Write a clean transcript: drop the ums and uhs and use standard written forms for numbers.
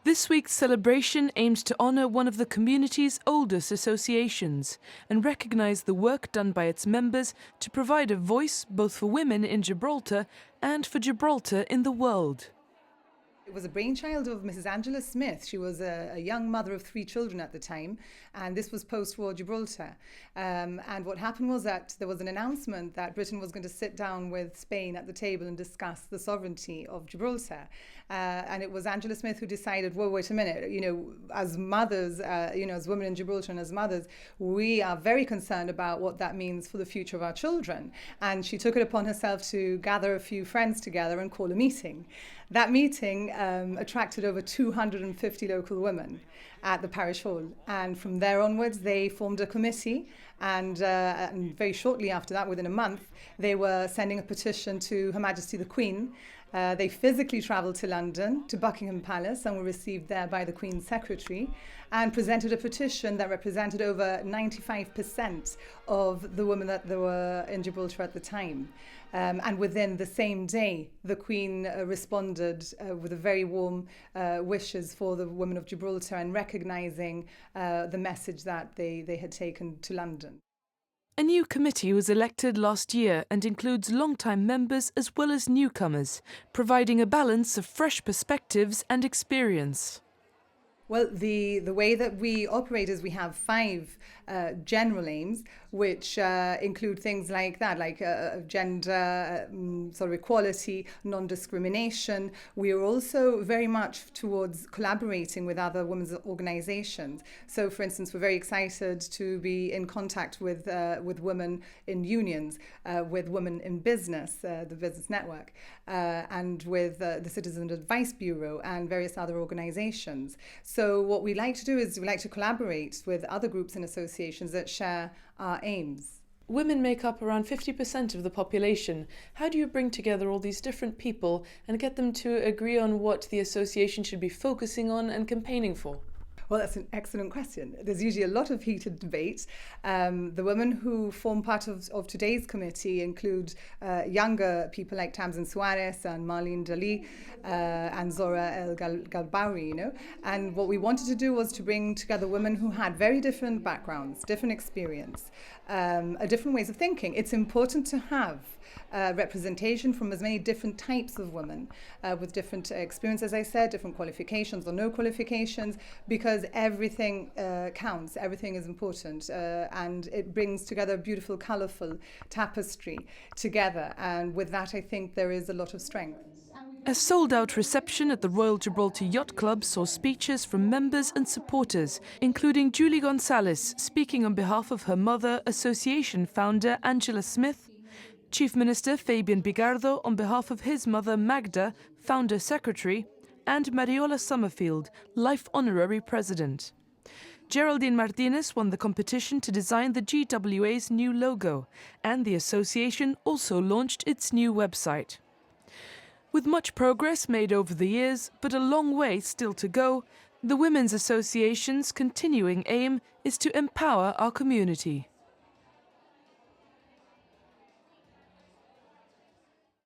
This week's celebration aims to honour one of the community's oldest associations and recognise the work done by its members to provide a voice both for women in Gibraltar and for Gibraltar in the world. It was a brainchild of Mrs. Angela Smith. She was a young mother of 3 children at the time, and this was post-war Gibraltar. And what happened was that there was an announcement that Britain was going to sit down with Spain at the table and discuss the sovereignty of Gibraltar. And it was Angela Smith who decided, well, wait a minute, as mothers, as women in Gibraltar and as mothers, we are very concerned about what that means for the future of our children. And she took it upon herself to gather a few friends together and call a meeting. That meeting attracted over 250 local women at the parish hall, and from there onwards they formed a committee, and very shortly after that, within a month, they were sending a petition to Her Majesty the Queen. They physically travelled to London, to Buckingham Palace, and were received there by the Queen's Secretary, and presented a petition that represented over 95% of the women that there were in Gibraltar at the time. And within the same day, the Queen responded with a very warm wishes for the women of Gibraltar and recognising the message that they had taken to London. A new committee was elected last year and includes long-time members as well as newcomers, providing a balance of fresh perspectives and experience. Well, the way that we operate is we have 5 general aims, which include things like that, like gender, sort of equality, non-discrimination. We are also very much towards collaborating with other women's organisations. So, for instance, we're very excited to be in contact with women in unions, with women in business, the Business Network, and with the Citizen Advice Bureau and various other organisations. So what we like to do is we like to collaborate with other groups and associations that share our aims. Women make up around 50% of the population. How do you bring together all these different people and get them to agree on what the association should be focusing on and campaigning for? Well, that's an excellent question. There's usually a lot of heated debate. The women who form part of today's committee include younger people like Tamsin Suarez and Marlene Dali and Zora El Galbawi, And what we wanted to do was to bring together women who had very different backgrounds, different experience, different ways of thinking. It's important to have representation from as many different types of women with different experience, as I said, different qualifications or no qualifications, because everything counts, everything is important, and it brings together a beautiful, colourful tapestry together, and with that I think there is a lot of strength. A sold-out reception at the Royal Gibraltar Yacht Club saw speeches from members and supporters, including Julie Gonzalez speaking on behalf of her mother, association founder Angela Smith, Chief Minister Fabian Bigardo on behalf of his mother Magda, founder secretary, and Mariola Summerfield, Life Honorary President. Geraldine Martinez won the competition to design the GWA's new logo, and the association also launched its new website. With much progress made over the years, but a long way still to go, the Women's Association's continuing aim is to empower our community.